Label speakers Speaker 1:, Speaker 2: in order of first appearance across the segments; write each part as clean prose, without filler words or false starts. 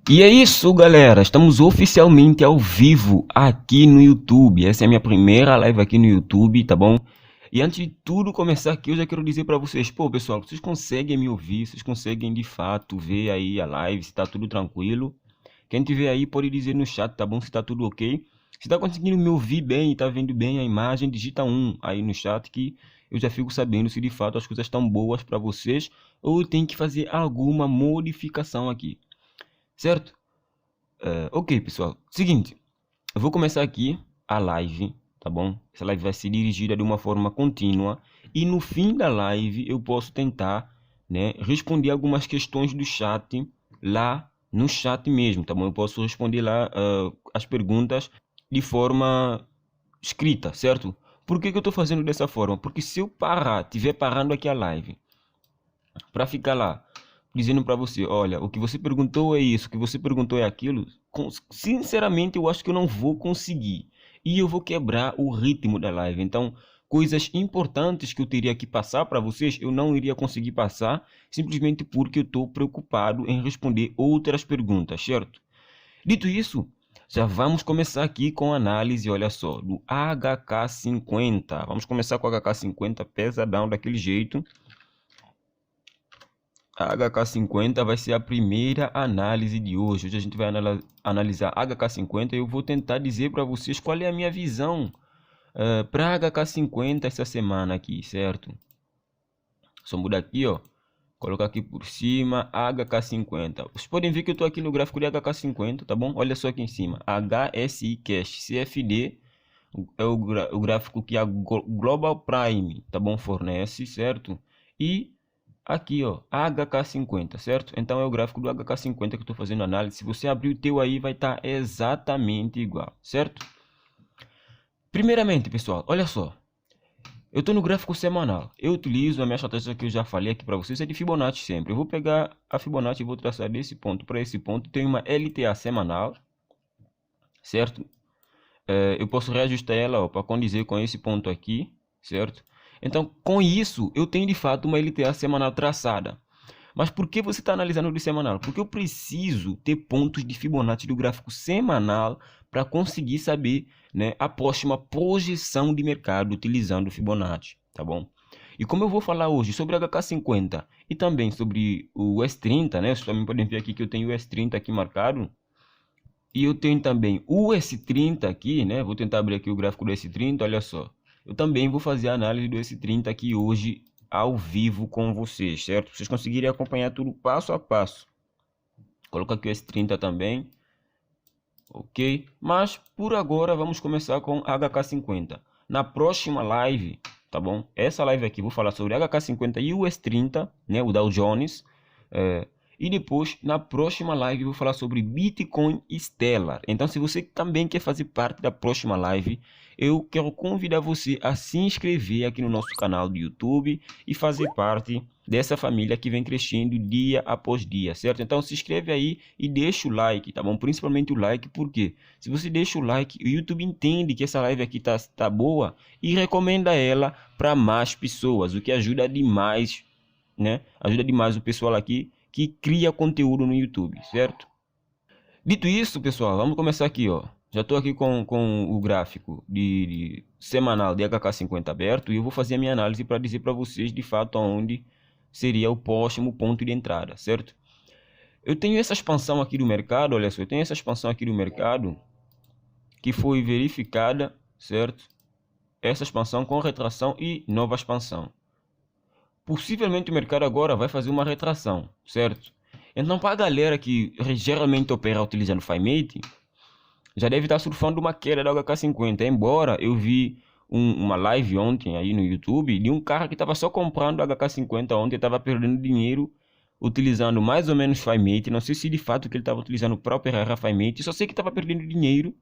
Speaker 1: E é isso, galera, estamos oficialmente ao vivo aqui no YouTube. Essa é a minha primeira live aqui no YouTube, tá bom? E antes de tudo começar aqui, eu já quero dizer para vocês, pô, pessoal, vocês conseguem me ouvir, vocês conseguem de fato ver aí a live, se tá tudo tranquilo? Quem tiver aí pode dizer no chat, tá bom? Se tá tudo ok. Se tá conseguindo me ouvir bem e tá vendo bem a imagem, digita 1 aí no chat que eu já fico sabendo se de fato as coisas estão boas para vocês ou tem que fazer alguma modificação aqui. Certo? Ok, pessoal. Seguinte, eu vou começar aqui a live, tá bom? Essa live vai ser dirigida de uma forma contínua e no fim da live eu posso tentar, né, responder algumas questões do chat lá no chat mesmo, tá bom? Eu posso responder lá as perguntas de forma escrita, certo? Por que eu estou fazendo dessa forma? Porque se eu tiver parando aqui a live, para ficar lá, dizendo para você, olha, o que você perguntou é isso, o que você perguntou é aquilo, sinceramente eu acho que eu não vou conseguir. E eu vou quebrar o ritmo da live. Então, coisas importantes que eu teria que passar para vocês, eu não iria conseguir passar, simplesmente porque eu estou preocupado em responder outras perguntas, certo? Dito isso, já vamos começar aqui com a análise, olha só, do HK50. Vamos começar com o HK50 pesadão daquele jeito. A HK50 vai ser a primeira análise de hoje. Hoje a gente vai analisar a HK50 e eu vou tentar dizer para vocês qual é a minha visão para a HK50 essa semana aqui, certo? Só mudar aqui, ó. Colocar aqui por cima HK50. Vocês podem ver que eu estou aqui no gráfico de HK50, tá bom? Olha só aqui em cima. HSI Cash CFD é o gráfico que a Global Prime, tá bom? Fornece, certo? E aqui, ó, HK50, certo? Então é o gráfico do HK50 que eu estou fazendo análise. Se você abrir o teu aí, vai estar exatamente igual, certo? Primeiramente, pessoal, olha só. Eu estou no gráfico semanal. Eu utilizo a minha estratégia que eu já falei aqui para vocês, é de Fibonacci sempre. Eu vou pegar a Fibonacci e vou traçar desse ponto para esse ponto. Tem uma LTA semanal, certo? Eu posso reajustar ela para condizer com esse ponto aqui, certo? Então, com isso, eu tenho de fato uma LTA semanal traçada. Mas por que você está analisando de semanal? Porque eu preciso ter pontos de Fibonacci do gráfico semanal para conseguir saber, né, a próxima projeção de mercado utilizando o Fibonacci, tá bom? E como eu vou falar hoje sobre o HK50 e também sobre o S30, né? Vocês também podem ver aqui que eu tenho o S30 aqui marcado. E eu tenho também o S30 aqui, né? Vou tentar abrir aqui o gráfico do S30, olha só. Eu também vou fazer a análise do S30 aqui hoje ao vivo com vocês, certo? Vocês conseguirem acompanhar tudo passo a passo. Coloca aqui o S30 também. Ok? Mas por agora vamos começar com HK50. Na próxima live, tá bom? Essa live aqui vou falar sobre HK50 e o S30, né? O Dow Jones. E depois, na próxima live, eu vou falar sobre Bitcoin Stellar. Então, se você também quer fazer parte da próxima live, eu quero convidar você a se inscrever aqui no nosso canal do YouTube e fazer parte dessa família que vem crescendo dia após dia, certo? Então, se inscreve aí e deixa o like, tá bom? Principalmente o like, porque se você deixa o like, o YouTube entende que essa live aqui tá boa e recomenda ela para mais pessoas, o que ajuda demais, né? Ajuda demais o pessoal aqui que cria conteúdo no YouTube, certo? Dito isso, pessoal, vamos começar aqui, ó. Já estou aqui com o gráfico de semanal de HK50 aberto e eu vou fazer a minha análise para dizer para vocês de fato aonde seria o próximo ponto de entrada, certo? Eu tenho essa expansão aqui do mercado, olha só, eu tenho essa expansão aqui do mercado que foi verificada, certo? Essa expansão com retração e nova expansão. Possivelmente o mercado agora vai fazer uma retração, certo? Então, para a galera que geralmente opera utilizando FiMate, já deve estar surfando uma queda da HK50. Embora eu vi uma live ontem aí no YouTube de um cara que estava só comprando a HK50 ontem, estava perdendo dinheiro utilizando mais ou menos FiMate. Não sei se de fato que ele estava utilizando para operar a FiMate, só sei que estava perdendo dinheiro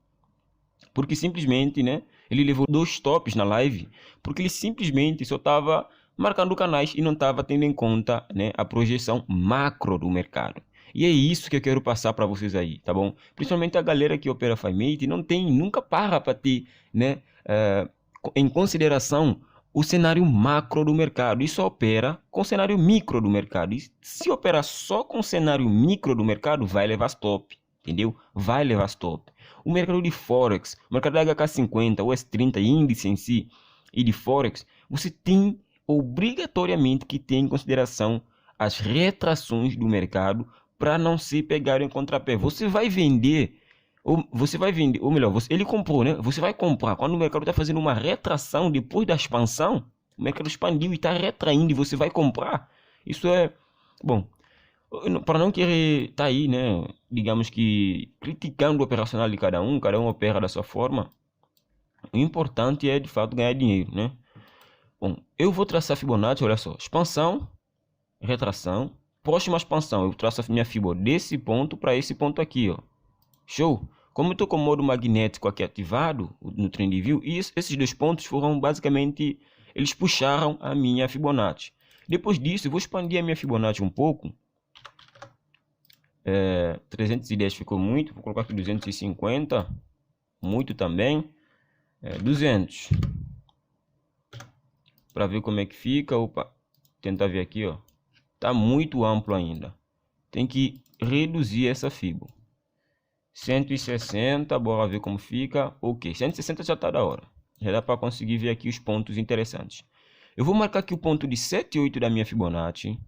Speaker 1: porque simplesmente, né, ele levou 2 tops na live, porque ele simplesmente só estava marcando canais e não estava tendo em conta, né, a projeção macro do mercado. E é isso que eu quero passar para vocês aí, tá bom? Principalmente a galera que opera FiMate nunca para ter, né, em consideração o cenário macro do mercado e só opera com o cenário micro do mercado. E se operar só com o cenário micro do mercado, vai levar stop, entendeu? Vai levar stop. O mercado de Forex, o mercado da HK50, o S30, índice em si e de Forex, você tem obrigatoriamente que ter em consideração as retrações do mercado para não se pegar em contrapé. Você vai vender, ou melhor, ele comprou, né? Você vai comprar quando o mercado está fazendo uma retração depois da expansão. O mercado expandiu e está retraindo e você vai comprar. Isso é bom. Para não querer estar aí, né? Digamos que criticando o operacional de cada um opera da sua forma. O importante é de fato ganhar dinheiro, né? Bom, eu vou traçar Fibonacci, olha só, expansão, retração, próxima expansão, eu traço a minha Fibonacci desse ponto para esse ponto aqui, ó. Show? Como eu estou com o modo magnético aqui ativado no TradingView, esses dois pontos foram basicamente, eles puxaram a minha Fibonacci. Depois disso, eu vou expandir a minha Fibonacci um pouco. 310 ficou muito, vou colocar aqui 250, muito também. 200, para ver como é que fica. Opa, tentar ver aqui, ó, tá muito amplo ainda, tem que reduzir essa Fibo. 160, bora ver como fica. Ok, 160 já tá da hora, já dá para conseguir ver aqui os pontos interessantes. Eu vou marcar aqui o ponto de 78 da minha Fibonacci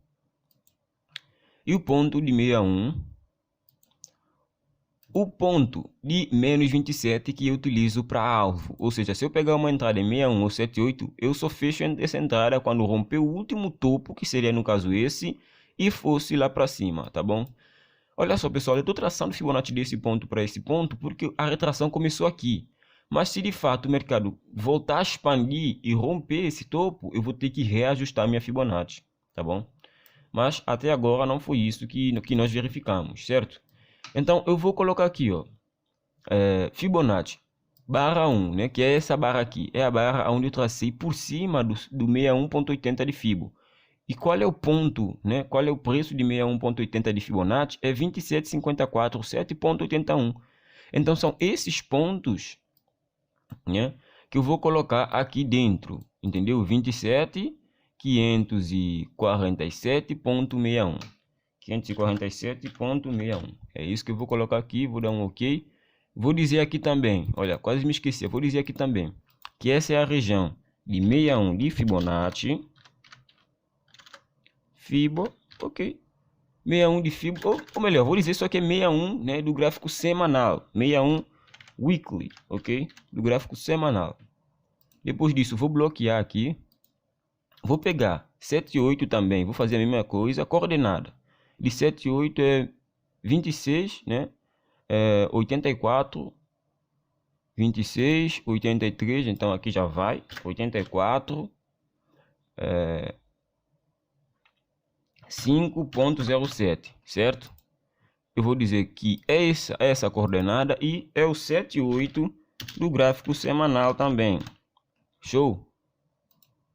Speaker 1: e o ponto de 61, o ponto de menos 27 que eu utilizo para alvo. Ou seja, se eu pegar uma entrada em 61 ou 78, eu só fecho essa entrada quando romper o último topo, que seria no caso esse, e fosse lá para cima, tá bom? Olha só, pessoal, eu estou traçando o Fibonacci desse ponto para esse ponto porque a retração começou aqui. Mas se de fato o mercado voltar a expandir e romper esse topo, eu vou ter que reajustar minha Fibonacci, tá bom? Mas até agora não foi isso que nós verificamos, certo? Então eu vou colocar aqui, ó, Fibonacci barra 1, né, que é essa barra aqui, é a barra onde eu tracei por cima do 61.80 de Fibo. E qual é o ponto, né? Qual é o preço de 61.80 de Fibonacci? É 27,54, 7,81. Então são esses pontos, né, que eu vou colocar aqui dentro, entendeu? 27.547.61. 547.61. É isso que eu vou colocar aqui, vou dar um OK. Vou dizer aqui também, olha, quase me esqueci, vou dizer aqui também que essa é a região de 61 de Fibonacci. Fibo, ok, 61 de Fibo, ou melhor, vou dizer só que é 61, né, do gráfico semanal, 61 weekly, ok, do gráfico semanal. Depois disso, vou bloquear aqui, vou pegar 78 também, vou fazer a mesma coisa, a coordenada de 78 é 26, né, 84, 26, 83, então aqui já vai, 84, 5.07, certo? Eu vou dizer que é essa coordenada e é o 78 do gráfico semanal também. Show?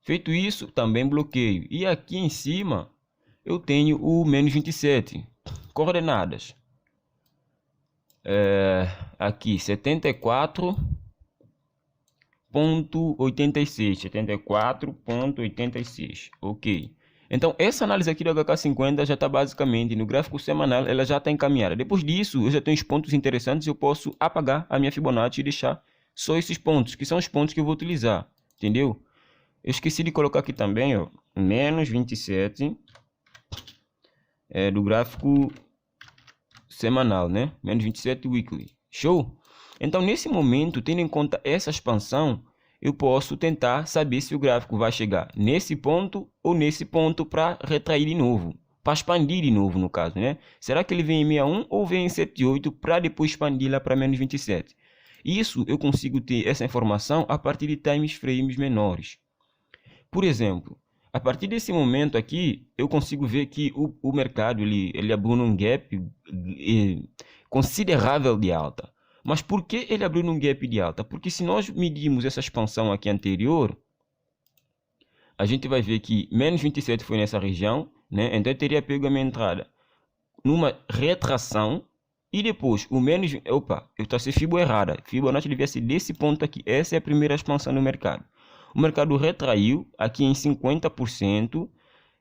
Speaker 1: Feito isso, também bloqueio. E aqui em cima eu tenho o menos 27 coordenadas. Aqui 74.86, 74.86, ok. Então essa análise aqui do HK50 já está basicamente no gráfico semanal, ela já está encaminhada. Depois disso, eu já tenho os pontos interessantes, eu posso apagar a minha Fibonacci e deixar só esses pontos, que são os pontos que eu vou utilizar, entendeu? Eu esqueci de colocar aqui também, ó, menos 27 do gráfico semanal, né? Menos 27 weekly. Show? Então nesse momento, tendo em conta essa expansão, eu posso tentar saber se o gráfico vai chegar nesse ponto ou nesse ponto para retrair de novo, para expandir de novo no caso, né? Será que ele vem em 61 ou vem em 78 para depois expandir lá para menos 27? Isso eu consigo ter essa informação a partir de time frames menores. Por exemplo, a partir desse momento aqui, eu consigo ver que o mercado ele abriu num gap considerável de alta. Mas por que ele abriu num gap de alta? Porque se nós medirmos essa expansão aqui anterior, a gente vai ver que menos 27 foi nessa região, né? Então eu teria pego a minha entrada numa retração e depois o menos... Opa, eu tracei Fibo errada. Fibonacci devia ser desse ponto aqui. Essa é a primeira expansão do mercado. O mercado retraiu aqui em 50%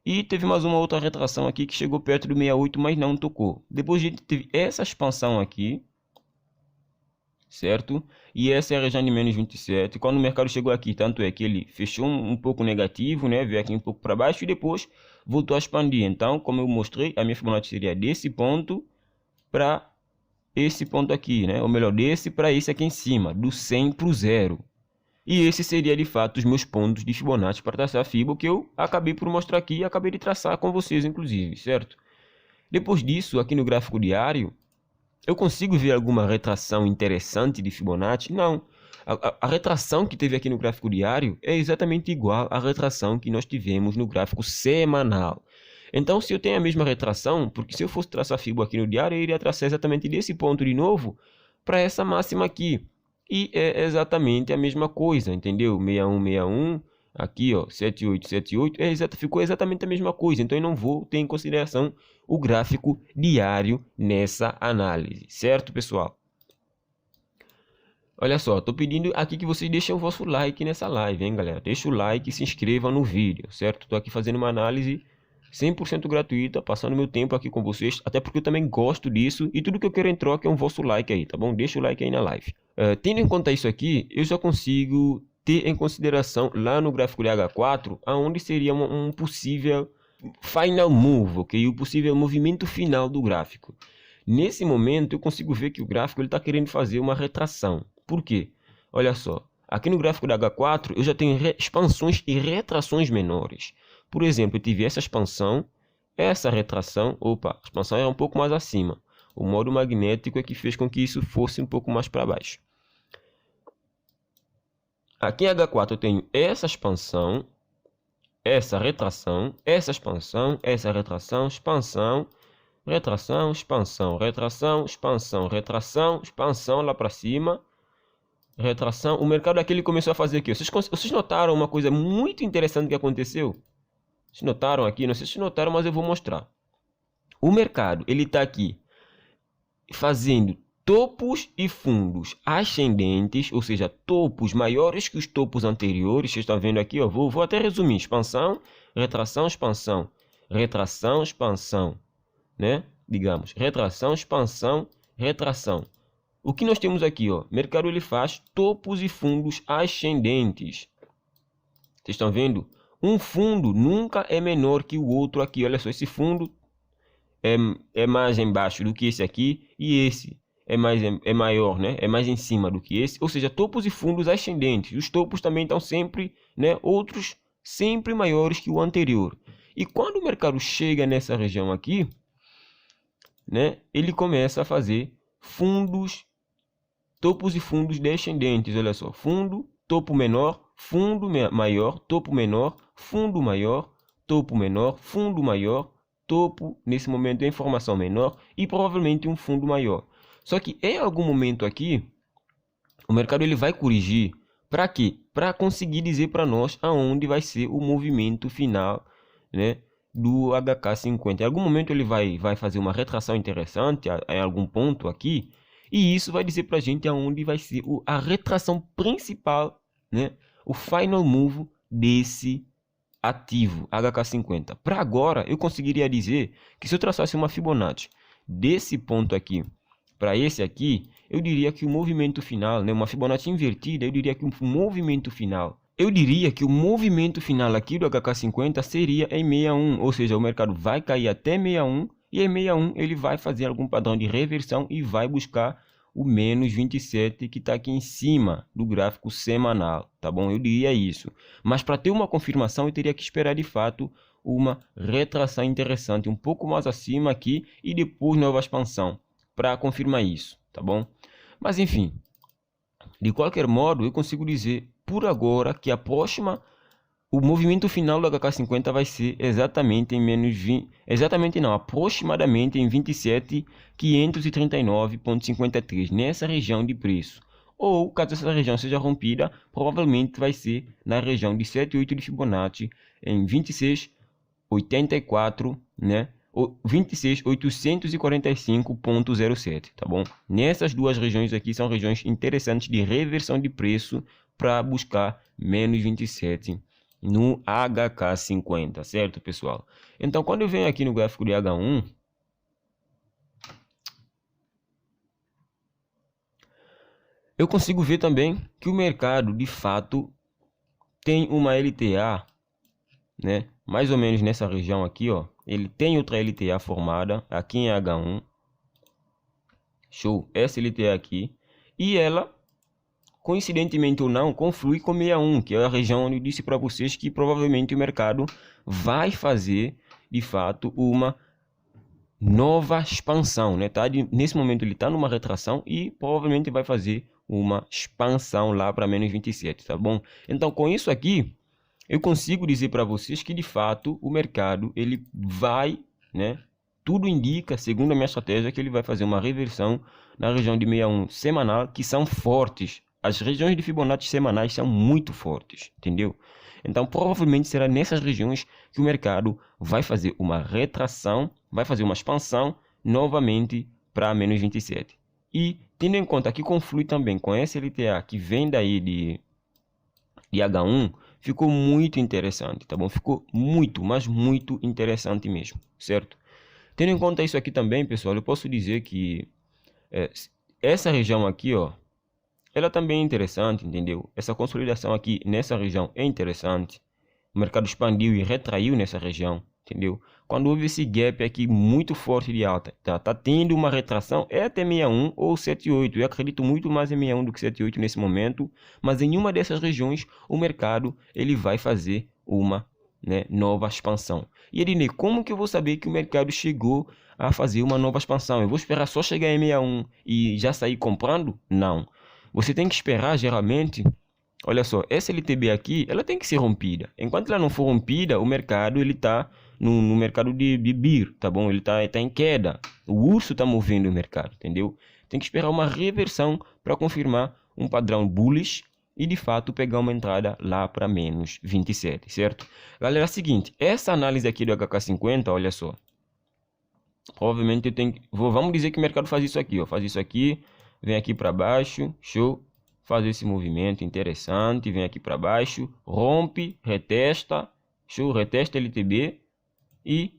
Speaker 1: e teve mais uma outra retração aqui que chegou perto do 68, mas não tocou. Depois a gente teve essa expansão aqui, certo? E essa é a região de menos 27. Quando o mercado chegou aqui, tanto é que ele fechou um pouco negativo, né? Veio aqui um pouco para baixo e depois voltou a expandir. Então, como eu mostrei, a minha Fibonacci seria desse ponto para esse ponto aqui, né? Ou melhor, desse para esse aqui em cima, do 100 para o 0. E esse seria de fato os meus pontos de Fibonacci para traçar a Fibo, que eu acabei por mostrar aqui e acabei de traçar com vocês, inclusive, certo? Depois disso, aqui no gráfico diário, eu consigo ver alguma retração interessante de Fibonacci? Não. A retração que teve aqui no gráfico diário é exatamente igual à retração que nós tivemos no gráfico semanal. Então, se eu tenho a mesma retração, porque se eu fosse traçar Fibo aqui no diário, eu iria traçar exatamente desse ponto de novo para essa máxima aqui. E é exatamente a mesma coisa, entendeu? 6161, aqui ó, 7878, ficou exatamente a mesma coisa. Então eu não vou ter em consideração o gráfico diário nessa análise, certo, pessoal? Olha só, estou pedindo aqui que vocês deixem o vosso like nessa live, hein, galera? Deixa o like e se inscreva no vídeo, certo? Estou aqui fazendo uma análise 100% gratuita, passando meu tempo aqui com vocês, até porque eu também gosto disso e tudo que eu quero em troca é um vosso like aí, tá bom? Deixa o like aí na live. Tendo em conta isso aqui, eu já consigo ter em consideração lá no gráfico de H4, aonde seria um possível final move, ok? O possível movimento final do gráfico. Nesse momento, eu consigo ver que o gráfico está querendo fazer uma retração. Por quê? Olha só, aqui no gráfico da H4, eu já tenho expansões e retrações menores. Por exemplo, eu tive essa expansão, essa retração, opa, a expansão era um pouco mais acima. O modo magnético é que fez com que isso fosse um pouco mais para baixo. Aqui em H4 eu tenho essa expansão, essa retração, essa expansão, essa retração, expansão, retração, expansão, retração, expansão, retração, expansão lá para cima, retração. O mercado aqui ele começou a fazer aqui. Vocês notaram uma coisa muito interessante que aconteceu? Vocês notaram aqui? Não sei se vocês notaram, mas eu vou mostrar. O mercado ele está aqui fazendo topos e fundos ascendentes, ou seja, topos maiores que os topos anteriores. Vocês estão vendo aqui, ó, vou até resumir: expansão, retração, expansão, retração, expansão, né? Digamos, retração, expansão, retração. O que nós temos aqui, ó, mercado ele faz topos e fundos ascendentes. Vocês estão vendo? Um fundo nunca é menor que o outro aqui. Olha só, esse fundo é mais embaixo do que esse aqui e esse é maior, né? É mais em cima do que esse. Ou seja, topos e fundos ascendentes. Os topos também estão sempre, né? Outros sempre maiores que o anterior. E quando o mercado chega nessa região aqui, né? Ele começa a fazer fundos, topos e fundos descendentes. Olha só, fundo, topo menor, fundo maior, topo menor, fundo maior, topo menor, fundo maior, topo, nesse momento, em formação menor e provavelmente um fundo maior. Só que em algum momento aqui, o mercado ele vai corrigir. Para quê? Para conseguir dizer para nós aonde vai ser o movimento final, né, do HK50. Em algum momento ele vai fazer uma retração interessante em algum ponto aqui. E isso vai dizer para a gente aonde vai ser a retração principal, né, o final move desse ativo HK50. Para agora, eu conseguiria dizer que se eu traçasse uma Fibonacci desse ponto aqui para esse aqui, eu diria que o movimento final, né, uma Fibonacci invertida, eu diria que o movimento final aqui do HK50 seria em 61, ou seja, o mercado vai cair até 61 e em 61 ele vai fazer algum padrão de reversão e vai buscar o menos 27 que está aqui em cima do gráfico semanal, tá bom? Eu diria isso. Mas para ter uma confirmação eu teria que esperar de fato uma retração interessante um pouco mais acima aqui e depois nova expansão para confirmar isso, tá bom? Mas enfim, de qualquer modo eu consigo dizer por agora que o movimento final do HK50 vai ser exatamente em menos 20, aproximadamente em 27.539,53 nessa região de preço. Ou, caso essa região seja rompida, provavelmente vai ser na região de 7,8 de Fibonacci em 26,84, né? 26.845,07, tá bom? Nessas duas regiões aqui são regiões interessantes de reversão de preço para buscar menos 27 no HK50, certo, pessoal? Então, quando eu venho aqui no gráfico de H1, eu consigo ver também que o mercado, de fato, tem uma LTA, né? Mais ou menos nessa região aqui, ó. Ele tem outra LTA formada aqui em H1. Show. Essa LTA aqui. E ela, coincidentemente ou não, conflui com 61, que é a região onde eu disse para vocês que provavelmente o mercado vai fazer, de fato, uma nova expansão, né? Nesse momento ele está numa retração e provavelmente vai fazer uma expansão lá para menos 27, tá bom? Então, com isso aqui, eu consigo dizer para vocês que de fato o mercado ele vai, né, tudo indica, segundo a minha estratégia, que ele vai fazer uma reversão na região de 61 semanal, que são fortes. As regiões de Fibonacci semanais são muito fortes, entendeu? Então, provavelmente será nessas regiões que o mercado vai fazer uma retração, vai fazer uma expansão novamente para menos 27. E, tendo em conta que conflui também com esse LTA que vem daí de H1, ficou muito interessante, tá bom? Ficou muito, mas muito interessante mesmo, certo? Tendo em conta isso aqui também, pessoal, eu posso dizer que essa região aqui, ó, ela também é interessante, entendeu? Essa consolidação aqui nessa região é interessante. O mercado expandiu e retraiu nessa região, entendeu? Quando houve esse gap aqui muito forte de alta, tá tendo uma retração, é até 61 ou 78. Eu acredito muito mais em 61 do que 78 nesse momento, mas em uma dessas regiões o mercado ele vai fazer uma nova expansão. E Ednei, como que eu vou saber que o mercado chegou a fazer uma nova expansão? Eu vou esperar só chegar em 61 e já sair comprando? Não. Você tem que esperar, geralmente, olha só, essa LTB aqui, ela tem que ser rompida. Enquanto ela não for rompida, o mercado ele tá no mercado de BIR, tá bom? Ele tá em queda. O urso tá movendo o mercado, entendeu? Tem que esperar uma reversão para confirmar um padrão bullish e de fato pegar uma entrada lá para menos 27, certo? Galera, é o seguinte, essa análise aqui do HK50, olha só. Provavelmente eu tenho vamos dizer que o mercado faz isso aqui, ó, faz isso aqui, vem aqui para baixo, show, faz esse movimento interessante, vem aqui para baixo, rompe, retesta, show, retesta LTB e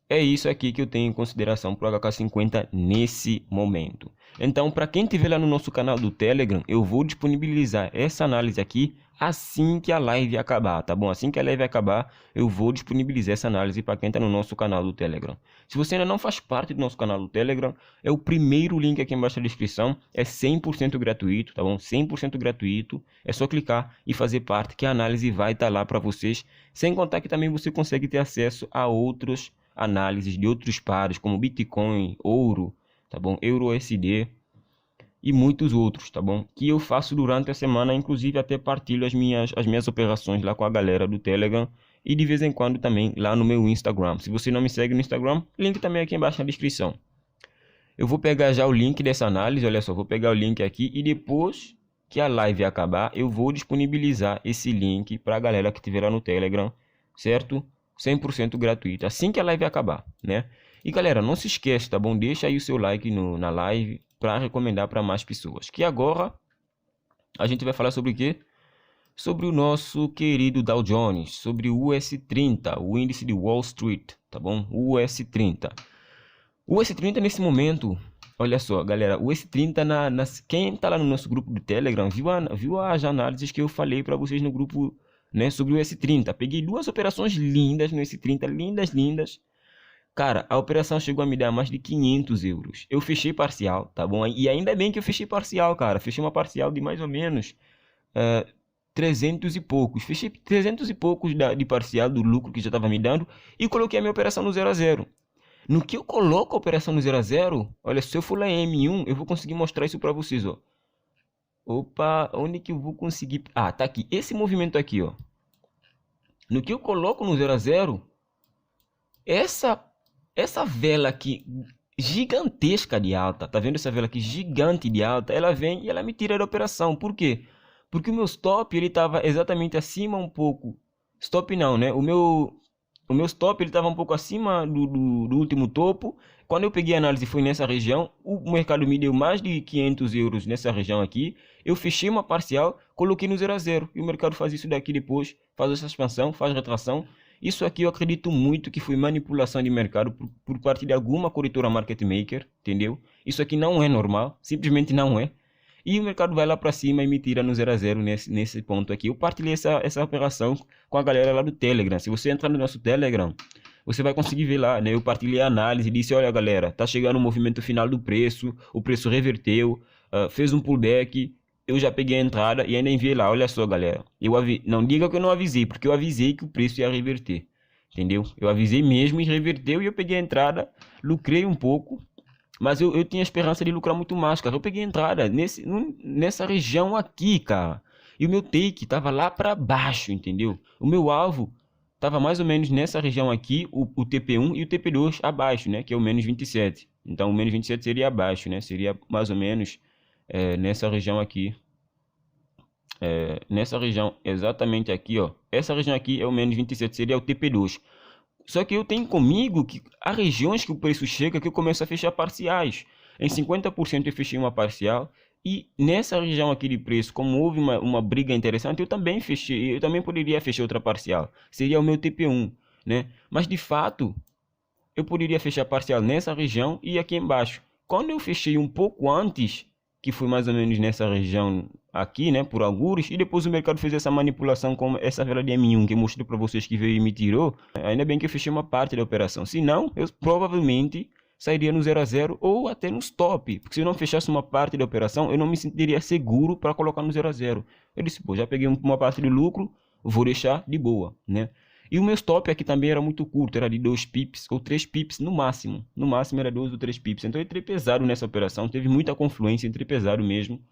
Speaker 1: é isso aqui que eu tenho em consideração para o HK50 nesse momento. Então, para quem estiver lá no nosso canal do Telegram, eu vou disponibilizar essa análise aqui assim que a live acabar, tá bom? Assim que a live acabar, eu vou disponibilizar essa análise para quem está no nosso canal do Telegram. Se você ainda não faz parte do nosso canal do Telegram, é o primeiro link aqui embaixo da descrição, é 100% gratuito, tá bom? 100% gratuito, é só clicar e fazer parte que a análise vai estar lá para vocês, sem contar que também você consegue ter acesso a outros análises de outros pares como Bitcoin, ouro, tá bom? EURUSD e muitos outros, tá bom? Que eu faço durante a semana, inclusive até partilho as minhas operações lá com a galera do Telegram e de vez em quando também lá no meu Instagram. Se você não me segue no Instagram, link também aqui embaixo na descrição. Eu vou pegar já o link dessa análise, olha só, vou pegar o link aqui e depois que a live acabar, eu vou disponibilizar esse link para a galera que estiver lá no Telegram, certo? 100% gratuito, assim que a live acabar, né? E galera, não se esquece, tá bom? Deixa aí o seu like na live para recomendar para mais pessoas. Que agora a gente vai falar sobre o quê? Sobre o nosso querido Dow Jones, sobre o US30, o índice de Wall Street, tá bom? O US30. O US30 nesse momento, olha só, galera, o US30 quem tá lá no nosso grupo do Telegram viu as análises que eu falei para vocês no grupo, né, sobre o S30. Peguei duas operações lindas no S30, lindas. Cara, a operação chegou a me dar mais de 500 euros. Eu fechei parcial, tá bom? E ainda bem que eu fechei parcial, cara. Fechei uma parcial de mais ou menos 300 e poucos. Fechei 300 e poucos de parcial do lucro que já estava me dando e coloquei a minha operação no 0 a 0. No que eu coloco a operação no 0 a 0, olha, se eu for lá em M1, eu vou conseguir mostrar isso para vocês, ó. Opa, onde que eu vou conseguir? Ah, tá aqui. Esse movimento aqui, ó. No que eu coloco no 0 a 0, essa vela aqui gigantesca de alta, tá vendo essa vela aqui gigante de alta? Ela vem e ela me tira da operação. Por quê? Porque o meu stop ele tava exatamente acima um pouco. Stop não, né? O meu stop ele tava um pouco acima do último topo. Quando eu peguei a análise foi nessa região, o mercado me deu mais de 500 euros nessa região aqui. Eu fechei uma parcial, coloquei no 0 a 0 e o mercado faz isso daqui depois, faz essa expansão, faz retração. Isso aqui eu acredito muito que foi manipulação de mercado por parte de alguma corretora market maker, entendeu? Isso aqui não é normal, simplesmente não é. E o mercado vai lá para cima e me tira no 0 a 0 nesse ponto aqui. Eu partilhei essa operação com a galera lá do Telegram. Se você entrar no nosso Telegram, você vai conseguir ver lá, né? Eu partilhei a análise e disse, olha galera, tá chegando o movimento final do preço, o preço reverteu, fez um pullback, eu já peguei a entrada e ainda enviei lá, olha só galera. Não diga que eu não avisei, porque eu avisei que o preço ia reverter, entendeu? Eu avisei mesmo e reverteu e eu peguei a entrada, lucrei um pouco. Mas eu tinha esperança de lucrar muito mais, cara. Eu peguei a entrada nessa região aqui, cara. E o meu take tava lá para baixo, entendeu? O meu alvo estava mais ou menos nessa região aqui, o TP1 e o TP2 abaixo, né? Que é o menos 27. Então o menos 27 seria abaixo, né? Seria mais ou menos nessa região aqui. Nessa região, exatamente aqui, ó. Essa região aqui é o menos 27, seria o TP2. Só que eu tenho comigo que há regiões que o preço chega que eu começo a fechar parciais. Em 50% eu fechei uma parcial. E nessa região aqui de preço, como houve uma briga interessante, eu também fechei. Eu também poderia fechar outra parcial. Seria o meu TP1, né? Mas de fato, eu poderia fechar parcial nessa região e aqui embaixo. Quando eu fechei um pouco antes, que foi mais ou menos nessa região aqui, né, por algures, e depois o mercado fez essa manipulação com essa vela de M1 que eu mostrei para vocês que veio e me tirou, ainda bem que eu fechei uma parte da operação, senão eu provavelmente sairia no 0 a 0 ou até no stop, porque se eu não fechasse uma parte da operação, eu não me sentiria seguro para colocar no 0 a 0. Eu disse, pô, já peguei uma parte de lucro, vou deixar de boa, né? E o meu stop aqui também era muito curto, era de 2 pips ou 3 pips no máximo. No máximo era 2 ou 3 pips. Então eu entrei pesado nessa operação, teve muita confluência, entrei pesado mesmo,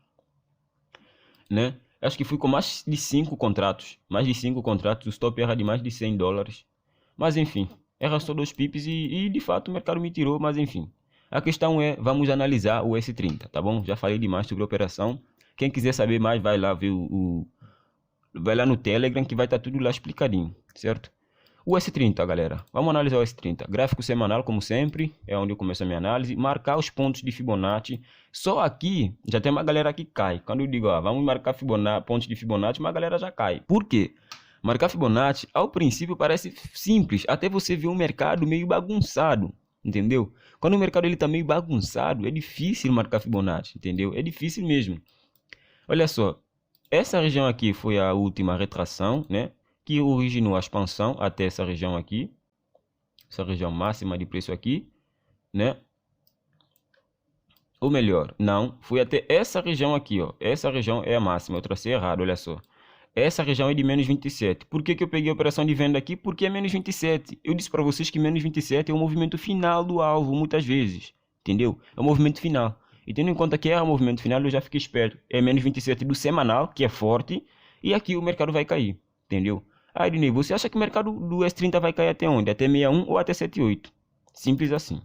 Speaker 1: né? Acho que fui com mais de 5 contratos. Mais de 5 contratos, o stop era de mais de 100 dólares. Mas enfim, era só 2 pips e de fato o mercado me tirou, mas enfim. A questão é, vamos analisar o S30, tá bom? Já falei demais sobre a operação. Quem quiser saber mais, vai lá ver vai lá no Telegram que vai estar tudo lá explicadinho, certo? O S30, galera, vamos analisar o S30. Gráfico semanal, como sempre, é onde eu começo a minha análise. Marcar os pontos de Fibonacci. Só aqui, já tem uma galera que cai. Quando eu digo, vamos marcar pontos de Fibonacci, uma galera já cai. Por quê? Marcar Fibonacci, ao princípio, parece simples. Até você ver um mercado meio bagunçado, entendeu? Quando o mercado está meio bagunçado, é difícil marcar Fibonacci, entendeu? É difícil mesmo. Olha só, essa região aqui foi a última retração, né? Que originou a expansão até essa região aqui, essa região máxima de preço aqui, né? Ou melhor, não, foi até essa região aqui, ó. Essa região é a máxima, eu tracei errado, olha só. Essa região é de menos 27. Por que eu peguei a operação de venda aqui? Porque é menos 27. Eu disse para vocês que menos 27 é o movimento final do alvo, muitas vezes, entendeu? É o movimento final. E tendo em conta que é o movimento final, eu já fiquei esperto. É menos 27 do semanal, que é forte, e aqui o mercado vai cair, entendeu? Irinei, você acha que o mercado do S30 vai cair até onde? Até 61 ou até 78? Simples assim.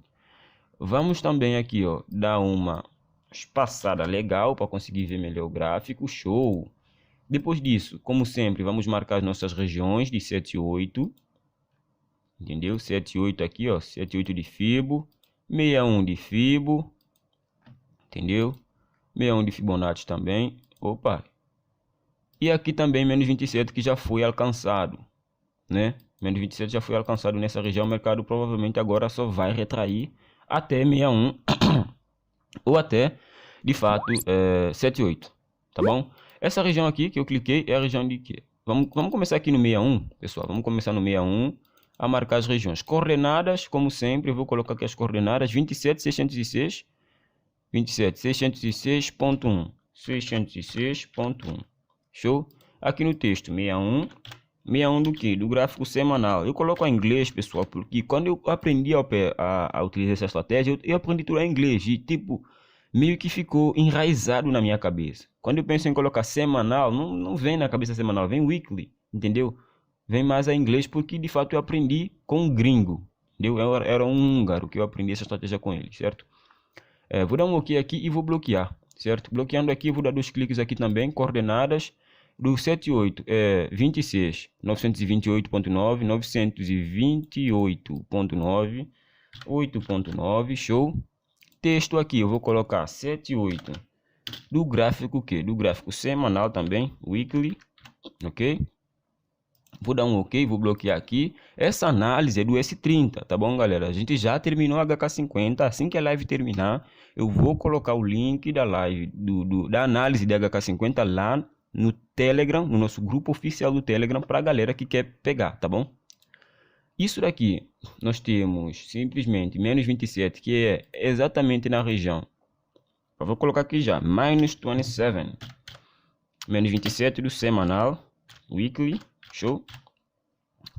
Speaker 1: Vamos também aqui, ó, dar uma espaçada legal para conseguir ver melhor o gráfico. Show! Depois disso, como sempre, vamos marcar as nossas regiões de 7 e 8. Entendeu? 7 e 8 aqui, ó, 7 e 8 de Fibo, 61 de Fibo. Entendeu? 61 de Fibonacci também. Opa! E aqui também menos 27 que já foi alcançado, né? Menos 27 já foi alcançado nessa região. O mercado provavelmente agora só vai retrair até 61 ou até, de fato, 78, tá bom? Essa região aqui que eu cliquei é a região de quê? Vamos começar aqui no 61, pessoal. Vamos começar no 61 a marcar as regiões. Coordenadas, como sempre, eu vou colocar aqui as coordenadas 27.606, 27.606.1, 606.1. Show? Aqui no texto, 61. 61 do que? Do gráfico semanal. Eu coloco em inglês, pessoal, porque quando eu aprendi a utilizar essa estratégia, eu aprendi tudo em inglês. E, tipo, meio que ficou enraizado na minha cabeça. Quando eu penso em colocar semanal, não vem na cabeça semanal, vem weekly, entendeu? Vem mais a inglês porque, de fato, eu aprendi com um gringo, entendeu? Era um húngaro que eu aprendi essa estratégia com ele, certo? Vou dar um OK aqui e vou bloquear, certo? Bloqueando aqui, vou dar 2 cliques aqui também, coordenadas. Do 78 é 26, 928.9, 928.9, 8.9, show. Texto aqui, eu vou colocar 78 do gráfico que? Do gráfico semanal também, weekly, ok? Vou dar um OK, vou bloquear aqui. Essa análise é do S30, tá bom, galera? A gente já terminou a HK50. Assim que a live terminar, eu vou colocar o link da live, da análise de HK50 lá no Telegram, no nosso grupo oficial do Telegram, para a galera que quer pegar, tá bom? Isso daqui, nós temos simplesmente menos 27, que é exatamente na região. Eu vou colocar aqui já, minus 27. Menos 27 do semanal, weekly, show.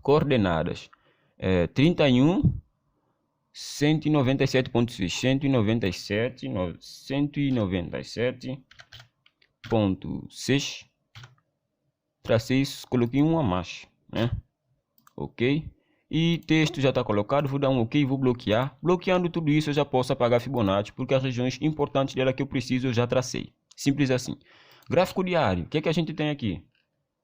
Speaker 1: Coordenadas, 31, 197.6, 197.6. Tracei isso, coloquei um a mais, né? ok? E texto já está colocado, vou dar um ok, vou bloquear. Bloqueando tudo isso eu já posso apagar Fibonacci, porque as regiões importantes dela que eu preciso eu já tracei. Simples assim. Gráfico diário, o que é que a gente tem aqui?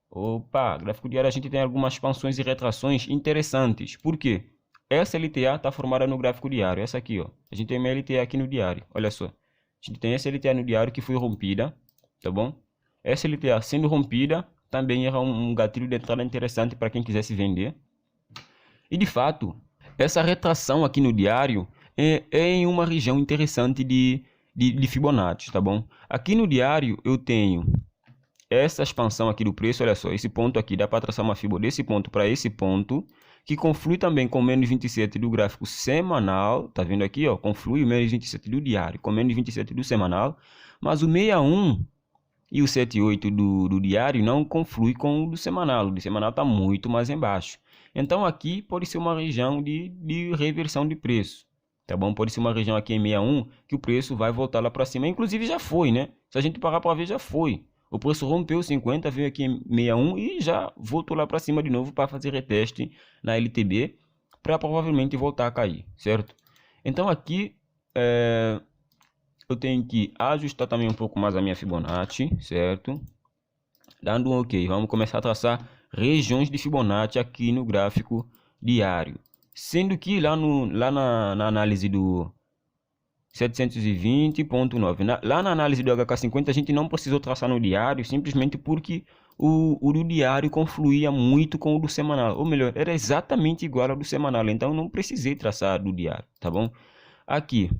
Speaker 1: Opa, gráfico diário a gente tem algumas expansões e retrações interessantes. Por quê? Essa LTA está formada no gráfico diário, essa aqui, ó. A gente tem uma LTA aqui no diário, olha só. A gente tem essa LTA no diário que foi rompida, tá bom? Essa LTA sendo rompida também era um gatilho de entrada interessante para quem quisesse vender. E de fato, essa retração aqui no diário é em uma região interessante de Fibonacci, tá bom? Aqui no diário eu tenho essa expansão aqui do preço, olha só, esse ponto aqui, dá para traçar uma fibra desse ponto para esse ponto, que conflui também com menos 27 do gráfico semanal, tá vendo aqui, ó, conflui o menos 27 do diário com menos 27 do semanal, mas o 61 e o 78 do diário não conflui com o do semanal está muito mais embaixo. Então aqui pode ser uma região de reversão de preço, tá bom? Pode ser uma região aqui em 61 que o preço vai voltar lá para cima, inclusive já foi, né? Se a gente parar para ver, já foi. O preço rompeu 50, veio aqui em 61 e já voltou lá para cima de novo para fazer reteste na LTB para provavelmente voltar a cair, certo? Então aqui eu tenho que ajustar também um pouco mais a minha Fibonacci, certo? Dando um ok, vamos começar a traçar regiões de Fibonacci aqui no gráfico diário. Sendo que lá na análise do 720.9, lá na análise do HK50 a gente não precisou traçar no diário, simplesmente porque o do diário confluía muito com o do semanal, ou melhor, era exatamente igual ao do semanal, então não precisei traçar do diário, tá bom? Aqui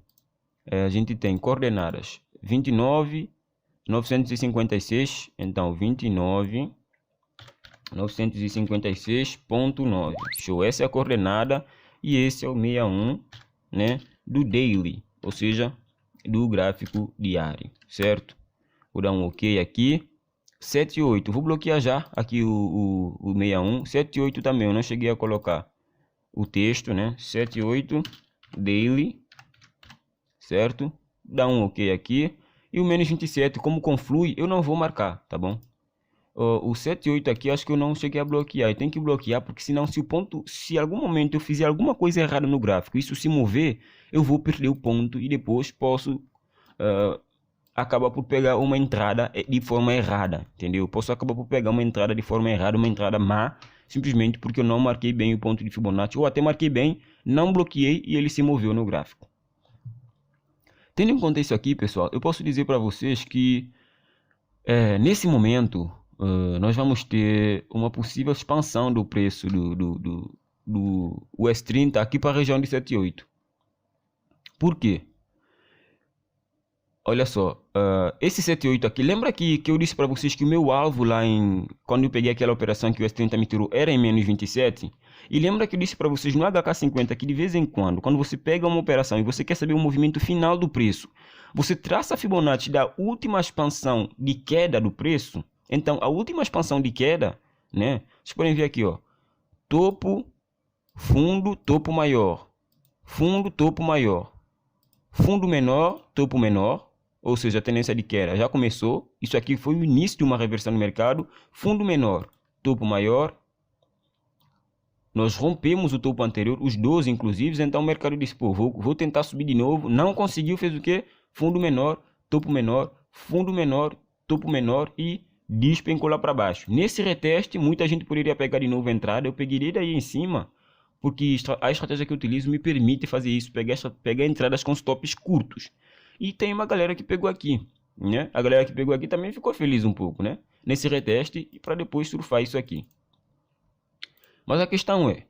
Speaker 1: a gente tem coordenadas 29.956, então 29.956.9, show, essa é a coordenada e esse é o 61, né, do daily, ou seja, do gráfico diário, certo? Vou dar um ok aqui. 78, vou bloquear já aqui o 61. 78 também, eu não cheguei a colocar o texto, né? 78 daily, certo? Dá um ok aqui. E o menos 27, como conflui, eu não vou marcar, tá bom? O 78 aqui, acho que eu não cheguei a bloquear. Eu tenho que bloquear, porque senão se em algum momento eu fizer alguma coisa errada no gráfico, isso se mover, eu vou perder o ponto e depois posso acabar por pegar uma entrada de forma errada, entendeu? Posso acabar por pegar uma entrada de forma errada, uma entrada má, simplesmente porque eu não marquei bem o ponto de Fibonacci, ou até marquei bem, não bloqueei e ele se moveu no gráfico. Tendo em conta isso aqui, pessoal, eu posso dizer para vocês que nesse momento nós vamos ter uma possível expansão do preço do US30 aqui para a região de 78. Por quê? Olha só, esse 78 aqui, lembra que eu disse para vocês que o meu alvo lá quando eu peguei aquela operação que o S30 me tirou era em menos 27? E lembra que eu disse para vocês no HK50 que de vez em quando você pega uma operação e você quer saber o movimento final do preço, você traça a Fibonacci da última expansão de queda do preço. Então, a última expansão de queda, né? Vocês podem ver aqui, ó, topo, fundo, topo maior, fundo, topo maior, fundo menor, topo menor, ou seja, a tendência de queda já começou. Isso aqui foi o início de uma reversão no mercado. Fundo menor, topo maior. Nós rompemos o topo anterior, os 12 inclusive, então o mercado disse, pô, vou tentar subir de novo. Não conseguiu, fez o quê? Fundo menor, topo menor, fundo menor, topo menor e despencou lá para baixo. Nesse reteste, muita gente poderia pegar de novo a entrada. Eu peguei daí em cima, porque a estratégia que eu utilizo me permite fazer isso, pegar entradas com stops curtos. E tem uma galera que pegou aqui, né? A galera que pegou aqui também ficou feliz um pouco, né? Nesse reteste e para depois surfar isso aqui. Mas a questão é,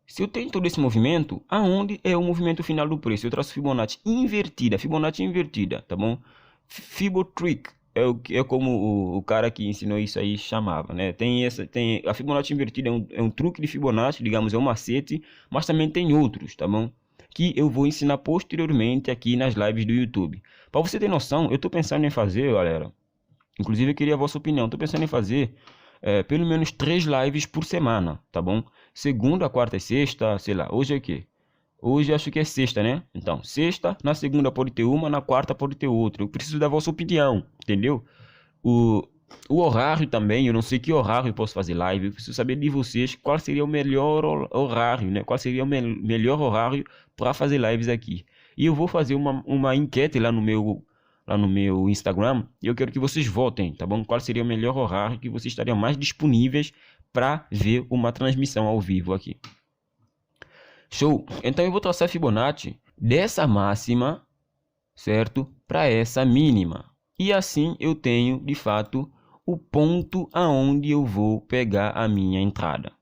Speaker 1: se eu tenho todo esse movimento, aonde é o movimento final do preço? Eu traço Fibonacci invertida, tá bom? Fibotrick é como o cara que ensinou isso aí chamava, né? A Fibonacci invertida é um truque de Fibonacci, digamos, é um macete, mas também tem outros, tá bom? Que eu vou ensinar posteriormente aqui nas lives do YouTube. Para você ter noção, eu estou pensando em fazer, galera, inclusive eu queria a vossa opinião, estou pensando em fazer pelo menos 3 lives por semana, tá bom? Segunda, quarta e sexta, sei lá, hoje é o quê? Hoje acho que é sexta, né? Então, sexta, na segunda pode ter uma, na quarta pode ter outra. Eu preciso da vossa opinião, entendeu? O horário também, eu não sei que horário eu posso fazer live. Eu preciso saber de vocês qual seria o melhor horário, né? Qual seria o melhor horário para fazer lives aqui. E eu vou fazer uma enquete lá no meu Instagram. E eu quero que vocês votem, tá bom? Qual seria o melhor horário que vocês estariam mais disponíveis para ver uma transmissão ao vivo aqui. Show! Então eu vou traçar a Fibonacci dessa máxima, certo? Para essa mínima. E assim eu tenho, de fato, o ponto aonde eu vou pegar a minha entrada,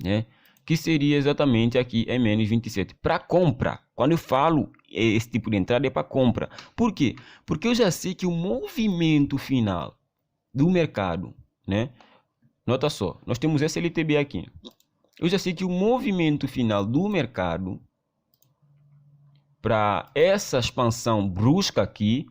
Speaker 1: né? Que seria exatamente aqui em menos 27 para compra. Quando eu falo esse tipo de entrada é para compra. Por quê? Porque eu já sei que o movimento final do mercado, né? Nota só, nós temos SLTB aqui. Eu já sei que o movimento final do mercado para essa expansão brusca aqui,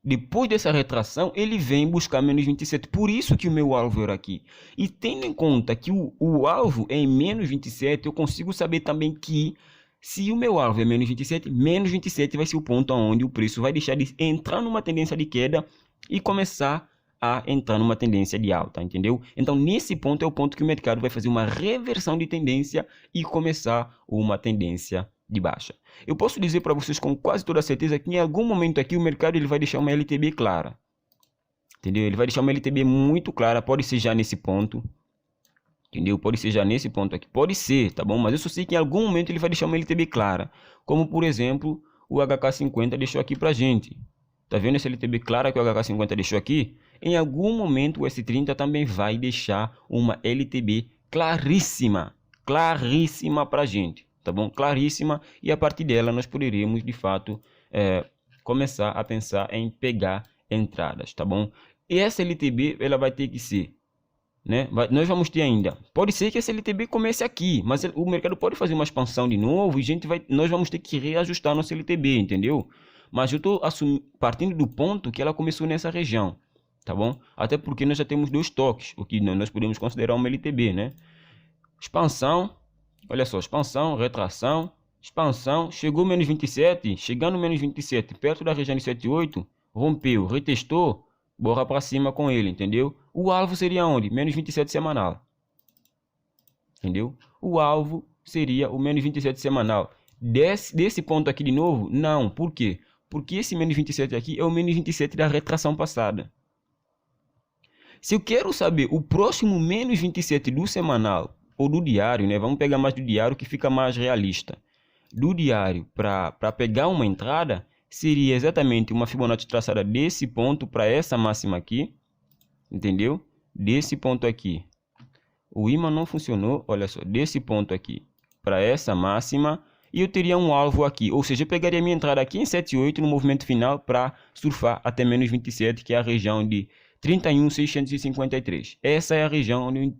Speaker 1: depois dessa retração, ele vem buscar menos 27. Por isso que o meu alvo era aqui. E tendo em conta que o alvo é em menos 27, eu consigo saber também que se o meu alvo é menos 27 vai ser o ponto onde o preço vai deixar de entrar numa tendência de queda e começar a entrar numa tendência de alta, entendeu? Então, nesse ponto é o ponto que o mercado vai fazer uma reversão de tendência e começar uma tendência de baixa. Eu posso dizer para vocês com quase toda certeza que em algum momento aqui o mercado ele vai deixar uma LTB clara. Entendeu? Ele vai deixar uma LTB muito clara, pode ser já nesse ponto. Entendeu? Pode ser já nesse ponto aqui. Pode ser, tá bom? Mas eu só sei que em algum momento ele vai deixar uma LTB clara. Como, por exemplo, o HK50 deixou aqui pra gente. Tá vendo essa LTB clara que o HK50 deixou aqui? Em algum momento o S30 também vai deixar uma LTB claríssima. Claríssima pra gente. Tá bom? Claríssima, e a partir dela nós poderemos de fato começar a pensar em pegar entradas, tá bom? E essa LTB ela vai ter que ser, né? Nós vamos ter ainda, pode ser que essa LTB comece aqui, mas o mercado pode fazer uma expansão de novo e nós vamos ter que reajustar nossa LTB, entendeu? Mas eu estou partindo do ponto que ela começou nessa região, tá bom? Até porque nós já temos dois toques, o que nós podemos considerar uma LTB, né? Expansão. Olha só, expansão, retração, expansão, chegou menos 27, chegando menos 27, perto da região de 78, rompeu, retestou, bora para cima com ele, entendeu? O alvo seria onde? Menos 27 semanal. Entendeu? O alvo seria o menos 27 semanal. Desse ponto aqui de novo? Não, por quê? Porque esse menos 27 aqui é o menos 27 da retração passada. Se eu quero saber o próximo menos 27 do semanal, ou do diário, né? Vamos pegar mais do diário que fica mais realista. Do diário para pegar uma entrada seria exatamente uma Fibonacci traçada desse ponto para essa máxima aqui, entendeu? Desse ponto aqui. O imã não funcionou, olha só, desse ponto aqui para essa máxima e eu teria um alvo aqui, ou seja, eu pegaria minha entrada aqui em 78 no movimento final para surfar até menos 27, que é a região de 31.653. Essa é a região onde eu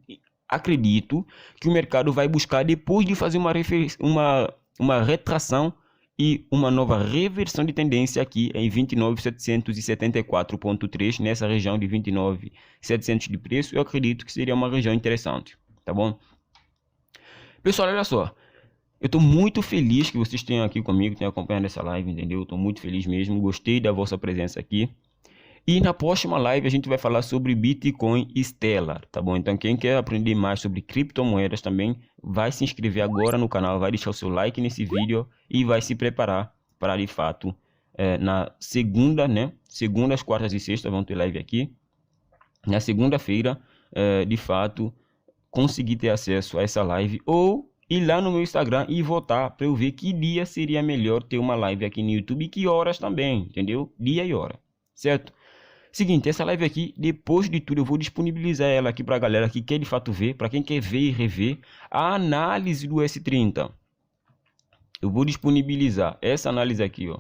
Speaker 1: acredito que o mercado vai buscar depois de fazer uma retração e uma nova reversão de tendência aqui em 29.774.3, nessa região de 29.700 de preço. Eu acredito que seria uma região interessante, tá bom? Pessoal, olha só, eu estou muito feliz que vocês tenham aqui comigo, tenham acompanhado essa live, entendeu? Estou muito feliz mesmo, gostei da vossa presença aqui. E na próxima live a gente vai falar sobre Bitcoin e Stellar, tá bom? Então quem quer aprender mais sobre criptomoedas também vai se inscrever agora no canal, vai deixar o seu like nesse vídeo e vai se preparar para de fato na segunda, né? Segundas, quartas e sextas vão ter live aqui. Na segunda-feira, de fato, conseguir ter acesso a essa live ou ir lá no meu Instagram e votar para eu ver que dia seria melhor ter uma live aqui no YouTube e que horas também, entendeu? Dia e hora, certo? Seguinte, essa live aqui, depois de tudo, eu vou disponibilizar ela aqui para a galera que quer de fato ver, para quem quer ver e rever a análise do S30. Eu vou disponibilizar essa análise aqui, ó,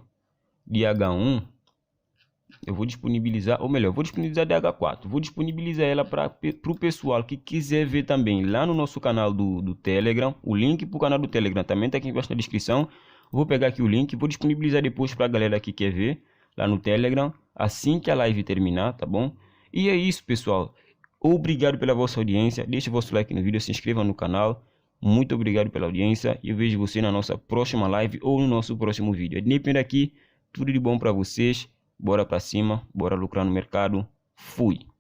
Speaker 1: de H1. Eu vou disponibilizar, ou melhor, eu vou disponibilizar de H4. Vou disponibilizar ela para o pessoal que quiser ver também lá no nosso canal do Telegram. O link para o canal do Telegram também está aqui embaixo na descrição. Vou pegar aqui o link, vou disponibilizar depois para a galera que quer ver lá no Telegram, assim que a live terminar, tá bom? E é isso, pessoal. Obrigado pela vossa audiência. Deixe vosso like no vídeo, se inscreva no canal. Muito obrigado pela audiência. E eu vejo você na nossa próxima live ou no nosso próximo vídeo. Depende aqui, tudo de bom para vocês. Bora para cima, bora lucrar no mercado. Fui.